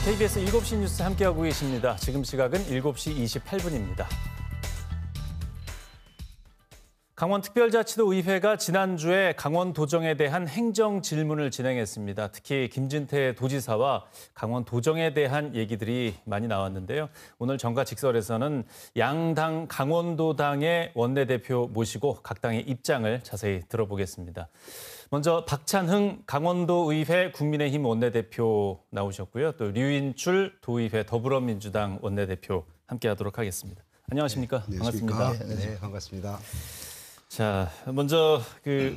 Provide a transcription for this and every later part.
KBS 7시 뉴스 함께하고 계십니다. 지금 시각은 7시 28분입니다. 강원특별자치도의회가 지난주에 강원도정에 대한 행정 질문을 진행했습니다. 특히 김진태 도지사와 강원도정에 대한 얘기들이 많이 나왔는데요. 오늘 정가직설에서는 양당 강원도당의 원내대표 모시고 각 당의 입장을 자세히 들어보겠습니다. 먼저 박찬흥 강원도의회 국민의힘 원내대표 나오셨고요. 또 류인출 도의회 더불어민주당 원내대표 함께하도록 하겠습니다. 안녕하십니까? 네, 반갑습니다. 네, 반갑습니다. 자, 먼저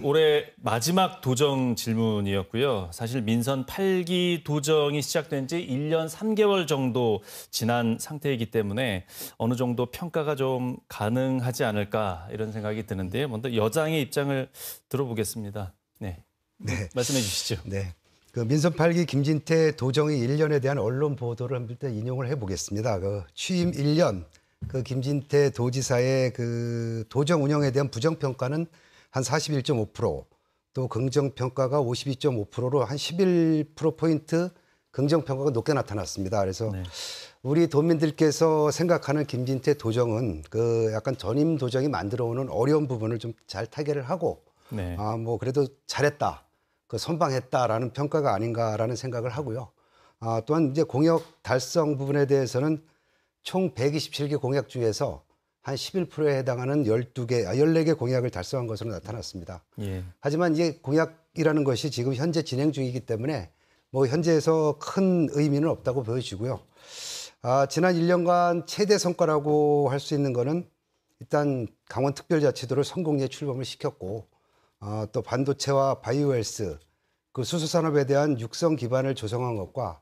올해 마지막 도정 질문이었고요. 사실 민선 8기 도정이 시작된 지 1년 3개월 정도 지난 상태이기 때문에 어느 정도 평가가 좀 가능하지 않을까 이런 생각이 드는데요. 먼저 여당의 입장을 들어보겠습니다. 네, 말씀해 주시죠. 네, 그 민선 8기 김진태 도정의 1년에 대한 언론 보도를 일단 인용을 해보겠습니다. 그 취임 1년 그 김진태 도지사의 그 도정 운영에 대한 부정평가는 한 41.5%, 또 긍정평가가 52.5%로 한 11%포인트 긍정평가가 높게 나타났습니다. 그래서 우리 도민들께서 생각하는 김진태 도정은 그 약간 전임 도정이 만들어 오는 어려운 부분을 좀 잘 타개를 하고 뭐 그래도 잘했다, 그 선방했다라는 평가가 아닌가라는 생각을 하고요. 또한 이제 공약 달성 부분에 대해서는 총 127개 공약 중에서 한 11%에 해당하는 14개 공약을 달성한 것으로 나타났습니다. 하지만 이게 공약이라는 것이 지금 현재 진행 중이기 때문에 뭐 현재에서 큰 의미는 없다고 보여지고요. 지난 1년간 최대 성과라고 할 수 있는 거는 일단 강원특별자치도를 성공리에 출범을 시켰고, 또 반도체와 바이오헬스, 그 수소산업에 대한 육성 기반을 조성한 것과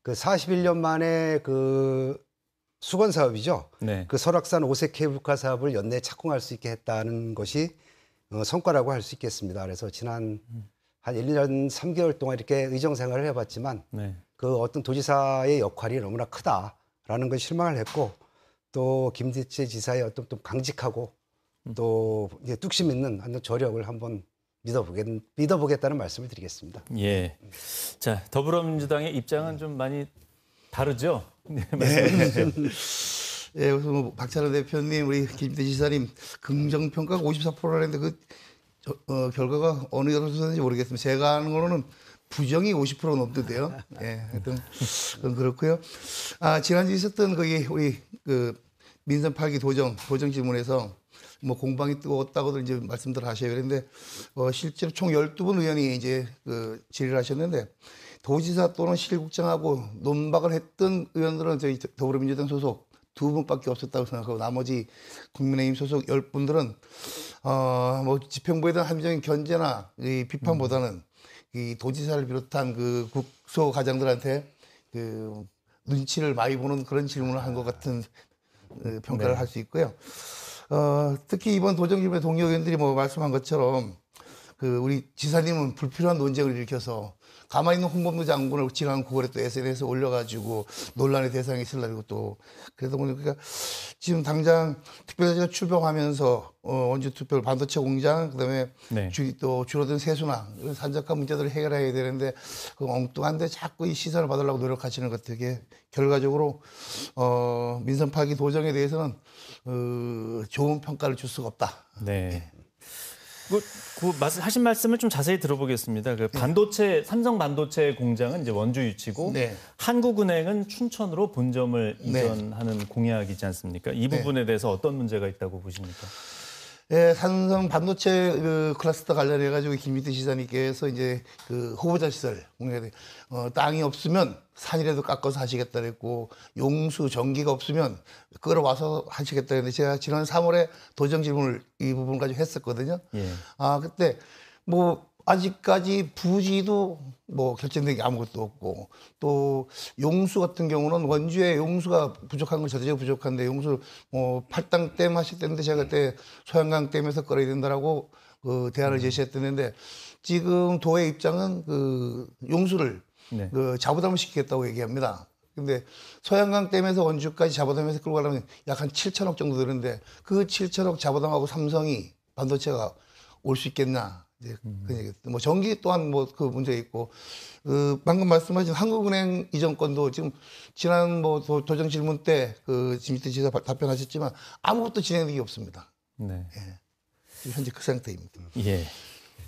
그 41년 만에 그 수건 사업이죠. 그 설악산 오색 케이블카 사업을 연내에 착공할 수 있게 했다는 것이 성과라고 할 수 있겠습니다. 그래서 지난 한 1년 3개월 동안 이렇게 의정 생활을 해봤지만 그 어떤 도지사의 역할이 너무나 크다라는 걸 실망을 했고, 또 김진태 지사의 어떤 좀 강직하고 또 이제 뚝심 있는 어떤 저력을 한번 믿어보겠다는 말씀을 드리겠습니다. 예. 자, 더불어민주당의 입장은 좀 많이 다르죠? 네. 예, 그래서 뭐 박찬호 대표님, 우리 김진태 지사님 긍정평가가 54%라는데 그 결과가 어느 정도인지 모르겠습니다. 제가 아는 거로는 부정이 50% 넘던데요. 예, 하여튼 그건 그렇고요. 지난주에 있었던 거기 우리 그 민선 8기 도정 질문에서 뭐 공방이 뜨거웠다고들 이제 말씀들 하셔요. 그런데 실제로 총 12분 의원이 이제 그 질의를 하셨는데, 도지사 또는 실국장하고 논박을 했던 의원들은 저희 더불어민주당 소속 2분밖에 없었다고 생각하고, 나머지 국민의힘 소속 10분들은 뭐 지평부에 대한 합리적인 견제나 이 비판보다는 이 도지사를 비롯한 그 국소 가장들한테 그 눈치를 많이 보는 그런 질문을 한 것 같은 평가를 할 수 있고요. 특히 이번 도정 질문에 동료 의원들이 뭐 말씀한 것처럼 그 우리 지사님은 불필요한 논쟁을 일으켜서 가만히 있는 홍범도 장군을 지난 9월에 또 SNS에 올려가지고 논란의 대상이 있으려고, 또 그러다 보니까 지금 당장 특별자치가 출범하면서 원주 투표 반도체 공장, 그다음에 또 줄어든 세수나 이런 산적한 문제들을 해결해야 되는데 그 엉뚱한데 자꾸 이 시선을 받으려고 노력하시는 것 같아요. 결과적으로 민선 8기 도정에 대해서는 좋은 평가를 줄 수가 없다. 네. 하신 말씀을 좀 자세히 들어보겠습니다. 그 반도체, 삼성 반도체 공장은 이제 원주 유치고 한국은행은 춘천으로 본점을 이전하는 공약이지 않습니까? 이 부분에 대해서 어떤 문제가 있다고 보십니까? 예, 삼성 반도체 그 클러스터 관련해 가지고 김진태 지사님께서 이제 그 후보자 시설 땅이 없으면 산이라도 깎아서 하시겠다 그랬고, 용수 전기가 없으면 끌어와서 하시겠다 그랬는데, 제가 지난 3월에 도정 질문을 이 부분 가지고 했었거든요. 그때 뭐 아직까지 부지도 뭐 결정된 게 아무것도 없고, 또 용수 같은 경우는 원주에 용수가 부족한 건 절대적으로 부족한데, 용수 뭐 팔당댐 하실 때인데 제가 그때 소양강댐에서 끌어야 된다라고 그 대안을 제시했었는데, 지금 도의 입장은 그 용수를 그 자부담을 시키겠다고 얘기합니다. 근데 소양강댐에서 원주까지 자부담에서 끌고 가려면 약 한 7천억 정도 드는데, 그 7천억 자부담하고 삼성이 반도체가 올 수 있겠나? 이제 그 얘기. 뭐 전기 또한 뭐 그 문제 있고 방금 말씀하신 한국은행 이전 건도 지금 지난 뭐 도정 질문 때 그 김진태 지사 답변하셨지만 아무것도 진행된 게 없습니다. 네. 지금 현재 그 상태입니다. 예.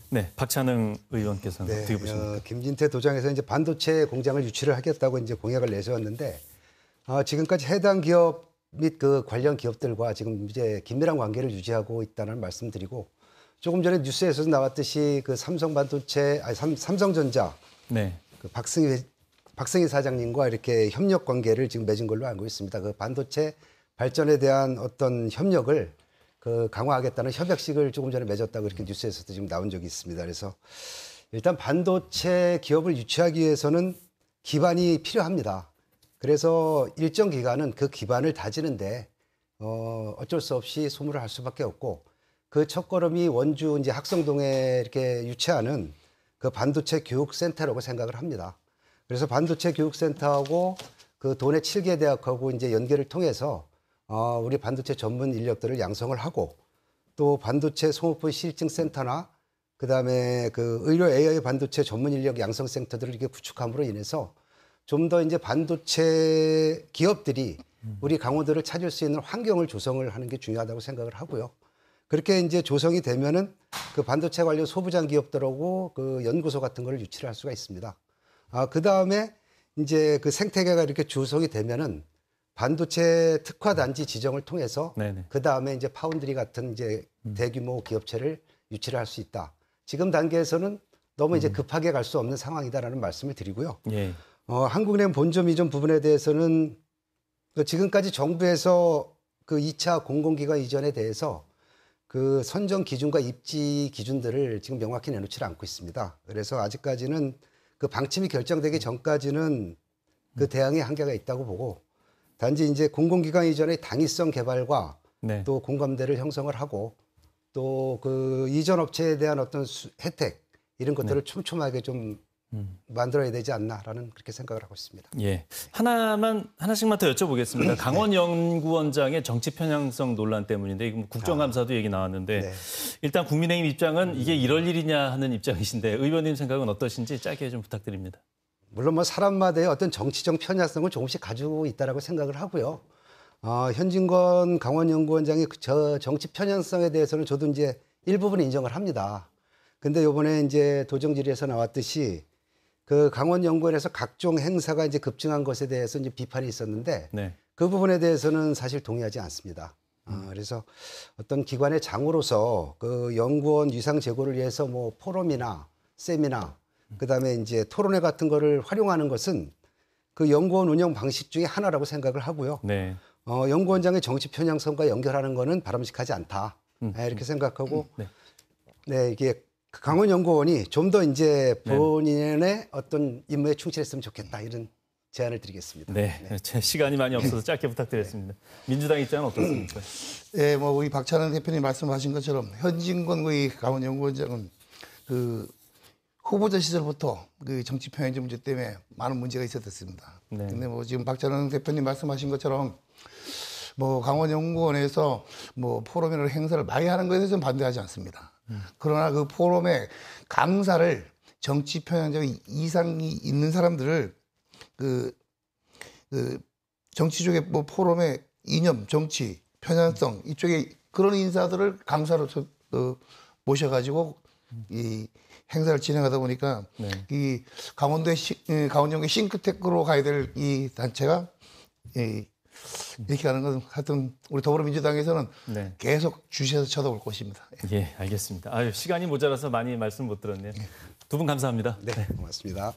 네, 박찬흥 의원께서는 네, 어떻게 보십니까? 김진태 도정에서 이제 반도체 공장을 유치를 하겠다고 이제 공약을 내세웠는데 지금까지 해당 기업 및 그 관련 기업들과 지금 이제 긴밀한 관계를 유지하고 있다는 말씀드리고 조금 전에 뉴스에서 나왔듯이 그 삼성전자 네. 그 박승희 사장님과 이렇게 협력 관계를 지금 맺은 걸로 알고 있습니다. 그 반도체 발전에 대한 어떤 협력을 그 강화하겠다는 협약식을 조금 전에 맺었다고 이렇게 뉴스에서도 지금 나온 적이 있습니다. 그래서 일단 반도체 기업을 유치하기 위해서는 기반이 필요합니다. 그래서 일정 기간은 그 기반을 다지는데 어쩔 수 없이 소모를 할 수밖에 없고 그 첫걸음이 원주 이제 학성동에 이렇게 유치하는 그 반도체 교육센터라고 생각을 합니다. 그래서 반도체 교육센터하고 그 도내 7개 대학하고 이제 연계를 통해서 우리 반도체 전문 인력들을 양성을 하고 또 반도체 소모품 실증센터나 그다음에 그 의료 AI 반도체 전문 인력 양성 센터들을 이렇게 구축함으로 인해서 좀 더 이제 반도체 기업들이 우리 강원도를 찾을 수 있는 환경을 조성을 하는 게 중요하다고 생각을 하고요. 그렇게 이제 조성이 되면은 그 반도체 관련 소부장 기업들하고 그 연구소 같은 거를 유치를 할 수가 있습니다. 그 다음에 이제 그 생태계가 이렇게 조성이 되면은 반도체 특화 단지 지정을 통해서 그 다음에 이제 파운드리 같은 이제 대규모 기업체를 유치를 할 수 있다. 지금 단계에서는 너무 이제 급하게 갈 수 없는 상황이다라는 말씀을 드리고요. 예. 한국은행 본점 이전 부분에 대해서는 지금까지 정부에서 그 2차 공공기관 이전에 대해서 그 선정 기준과 입지 기준들을 지금 명확히 내놓지 않고 있습니다. 그래서 아직까지는 그 방침이 결정되기 전까지는 그 대응에 한계가 있다고 보고 단지 이제 공공기관 이전의 당위성 개발과 또 공감대를 형성을 하고 또 그 이전 업체에 대한 어떤 혜택 이런 것들을 촘촘하게 좀 만들어야 되지 않나라는 그렇게 생각을 하고 있습니다. 예. 하나씩만 더 여쭤보겠습니다. 강원 연구원장의 정치 편향성 논란 때문인데 이거 국정감사도 얘기 나왔는데 일단 국민의힘 입장은 이게 이럴 일이냐 하는 입장이신데 의원님 생각은 어떠신지 짧게 좀 부탁드립니다. 물론 뭐 사람마다의 어떤 정치적 편향성을 조금씩 가지고 있다라고 생각을 하고요. 현진건 강원연구원장의 저 정치 편향성에 대해서는 저도 이제 일부분 인정을 합니다. 근데 이번에 이제 도정질의에서 나왔듯이 그 강원연구원에서 각종 행사가 이제 급증한 것에 대해서 이제 비판이 있었는데 그 부분에 대해서는 사실 동의하지 않습니다. 그래서 어떤 기관의 장으로서 그 연구원 위상 제고를 위해서 뭐 포럼이나 세미나 그다음에 이제 토론회 같은 거를 활용하는 것은 그 연구원 운영 방식 중에 하나라고 생각을 하고요. 연구원장의 정치 편향성과 연결하는 거는 바람직하지 않다. 이렇게 생각하고 이게 강원연구원이 좀 더 이제 본인의 어떤 임무에 충실했으면 좋겠다 이런 제안을 드리겠습니다. 제 시간이 많이 없어서 짧게 부탁드렸습니다. 민주당 입장은 어떻습니까? 네, 뭐 우리 박찬원 대표님 말씀하신 것처럼 현진건 우리 강원연구원장은 그 후보자 시절부터 그 정치 편향적 문제 때문에 많은 문제가 있었습니다. 근데 뭐 지금 박찬원 대표님 말씀하신 것처럼 뭐 강원연구원에서 뭐 포럼이나 행사를 많이 하는 것에 대해서는 반대하지 않습니다. 그러나 그 포럼에 강사를 정치 편향적 이상이 있는 사람들을 그 정치 쪽에 뭐 포럼의 이념, 정치, 편향성 이쪽에 그런 인사들을 강사로 모셔가지고 이 행사를 진행하다 보니까 이 강원연구의 싱크테크로 가야 될 이 단체가 이렇게 하는 건 하여튼 우리 더불어민주당에서는 계속 주시해서 쳐다볼 것입니다. 예, 알겠습니다. 시간이 모자라서 많이 말씀 못 들었네요. 두 분 감사합니다. 네, 고맙습니다.